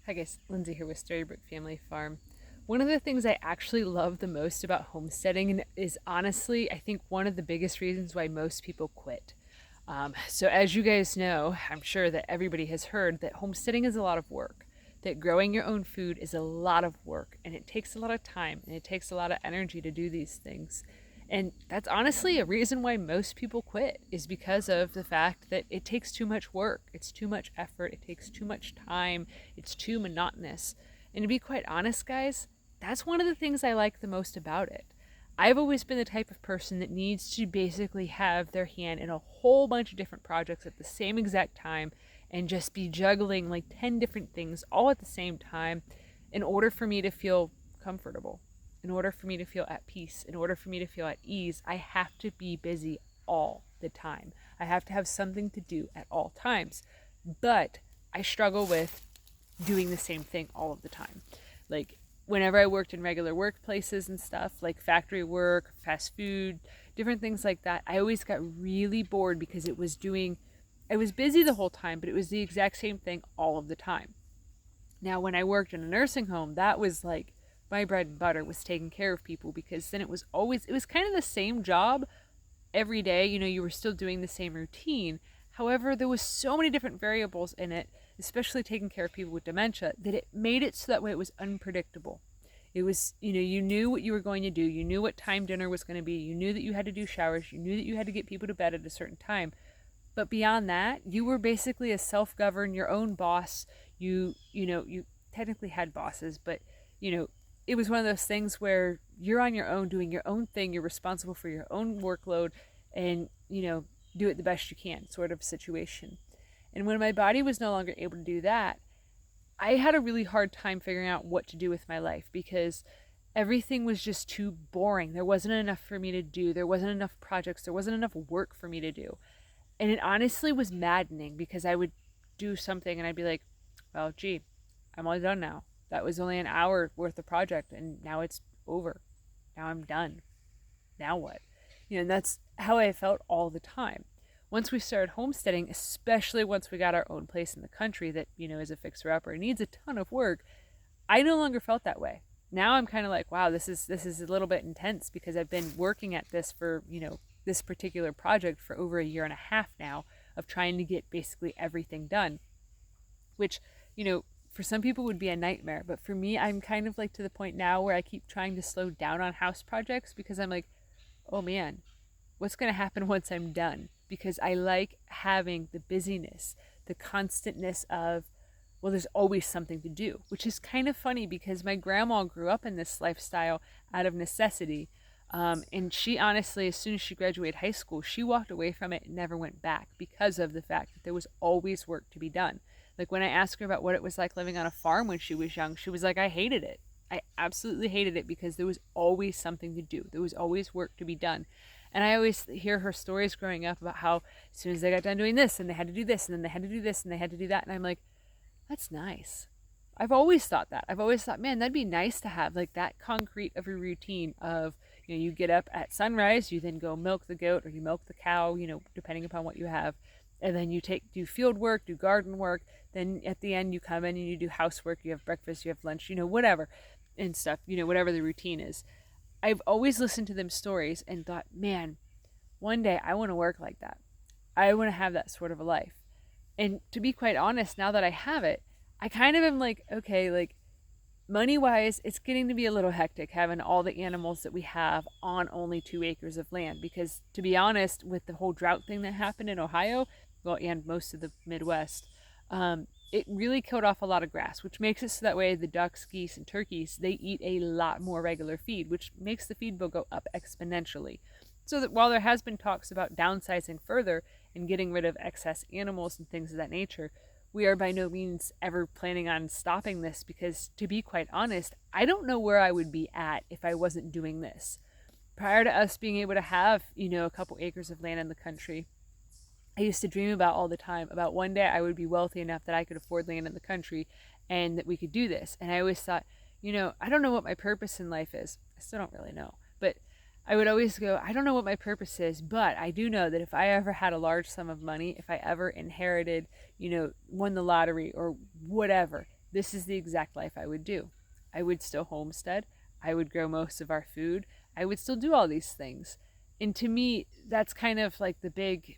Hi guys, Lindsay here with Storybrook Family Farm. One of the things I actually love the most about homesteading is honestly, I think one of the biggest reasons why most people quit. So as you guys know, I'm sure that everybody has heard that homesteading is a lot of work, that growing your own food is a lot of work, and it takes a lot of time and it takes a lot of energy to do these things. And that's honestly a reason why most people quit is because of the fact that it takes too much work. It's too much effort. It takes too much time. It's too monotonous. And to be quite honest, guys, that's one of the things I like the most about it. I've always been the type of person that needs to basically have their hand in a whole bunch of different projects at the same exact time and just be juggling like 10 different things all at the same time in order for me to feel comfortable. In order for me to feel at peace, in order for me to feel at ease, I have to be busy all the time. I have to have something to do at all times. But I struggle with doing the same thing all of the time. Like whenever I worked in regular workplaces and stuff, like factory work, fast food, different things like that, I always got really bored because I was busy the whole time, but it was the exact same thing all of the time. Now, when I worked in a nursing home, that was like my bread and butter was taking care of people because then it was kind of the same job every day. You know, you were still doing the same routine. However, there was so many different variables in it, especially taking care of people with dementia, that it made it so that way it was unpredictable. It was, you knew what you were going to do. You knew what time dinner was going to be. You knew that you had to do showers. You knew that you had to get people to bed at a certain time. But beyond that, you were basically a self-governed, your own boss. You technically had bosses, but you know, it was one of those things where you're on your own doing your own thing. You're responsible for your own workload and, do it the best you can sort of situation. And when my body was no longer able to do that, I had a really hard time figuring out what to do with my life because everything was just too boring. There wasn't enough for me to do. There wasn't enough projects. There wasn't enough work for me to do. And it honestly was maddening because I would do something and I'd be like, well, gee, I'm all done now. That was only an hour worth of project and now it's over. Now I'm done. Now what? And that's how I felt all the time. Once we started homesteading, especially once we got our own place in the country that, is a fixer-upper and needs a ton of work, I no longer felt that way. Now I'm kind of like, wow, this is a little bit intense because I've been working at this for, this particular project for over a year and a half now of trying to get basically everything done, which, for some people would be a nightmare. But for me, I'm kind of like to the point now where I keep trying to slow down on house projects because I'm like, oh man, what's going to happen once I'm done? Because I like having the busyness, the constantness of, well, there's always something to do, which is kind of funny because my grandma grew up in this lifestyle out of necessity. And she honestly, as soon as she graduated high school, she walked away from it and never went back because of the fact that there was always work to be done. Like when I asked her about what it was like living on a farm when she was young, she was like, I hated it. I absolutely hated it because there was always something to do. There was always work to be done. And I always hear her stories growing up about how as soon as they got done doing this and they had to do this and then they had to do this and they had to do that. And I'm like, that's nice. I've always thought that. I've always thought, man, that'd be nice to have like that concrete of a routine of, you get up at sunrise, you then go milk the goat or you milk the cow, depending upon what you have. And then you do field work, do garden work. Then at the end you come in and you do housework, you have breakfast, you have lunch, whatever and stuff, whatever the routine is. I've always listened to them stories and thought, man, one day I want to work like that. I want to have that sort of a life. And to be quite honest, now that I have it, I kind of am like, okay, like money wise, it's getting to be a little hectic having all the animals that we have on only 2 acres of land. Because to be honest, with the whole drought thing that happened in Ohio, well, and most of the Midwest, it really killed off a lot of grass, which makes it so that way the ducks, geese, and turkeys, they eat a lot more regular feed, which makes the feed bill go up exponentially. So that while there has been talks about downsizing further and getting rid of excess animals and things of that nature, we are by no means ever planning on stopping this because, to be quite honest, I don't know where I would be at if I wasn't doing this. Prior to us being able to have, a couple acres of land in the country, I used to dream about all the time about one day I would be wealthy enough that I could afford land in the country and that we could do this. And I always thought, I don't know what my purpose in life is. I still don't really know. But I would always go, I don't know what my purpose is, but I do know that if I ever had a large sum of money, if I ever inherited, won the lottery or whatever, this is the exact life I would do. I would still homestead. I would grow most of our food. I would still do all these things. And to me, that's kind of like the big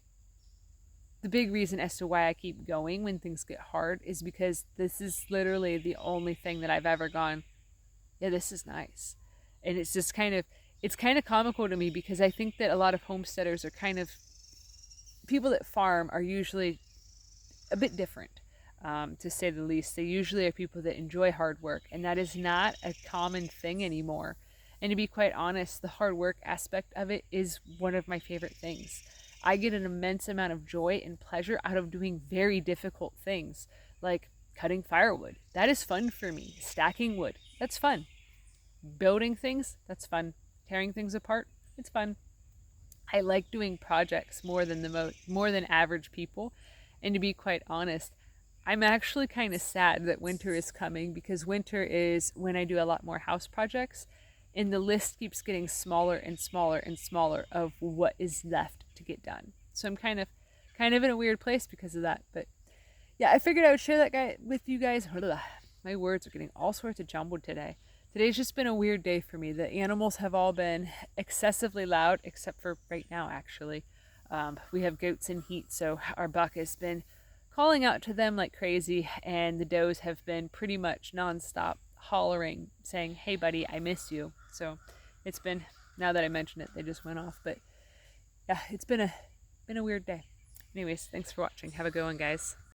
reason as to why I keep going when things get hard is because this is literally the only thing that I've ever gone, yeah, this is nice. And it's just kind of, it's kind of comical to me because I think that a lot of homesteaders are kind of, people that farm are usually a bit different, to say the least. They usually are people that enjoy hard work, and that is not a common thing anymore. And to be quite honest, the hard work aspect of it is one of my favorite things. I get an immense amount of joy and pleasure out of doing very difficult things, like cutting firewood. That is fun for me. Stacking wood, that's fun. Building things, that's fun. Tearing things apart, it's fun. I like doing projects more than average people. And to be quite honest, I'm actually kind of sad that winter is coming because winter is when I do a lot more house projects and the list keeps getting smaller and smaller and smaller of what is left to get done. So I'm kind of in a weird place because of that. But yeah, I figured I would share that guy with you guys. My words are getting all sorts of jumbled today. Today's just been a weird day for me. The animals have all been excessively loud, except for right now, actually. We have goats in heat, so our buck has been calling out to them like crazy, and the does have been pretty much nonstop hollering, saying, "Hey, buddy, I miss you." So it's been, now that I mention it, they just went off. But yeah, it's been a weird day. Anyways, thanks for watching. Have a good one, guys.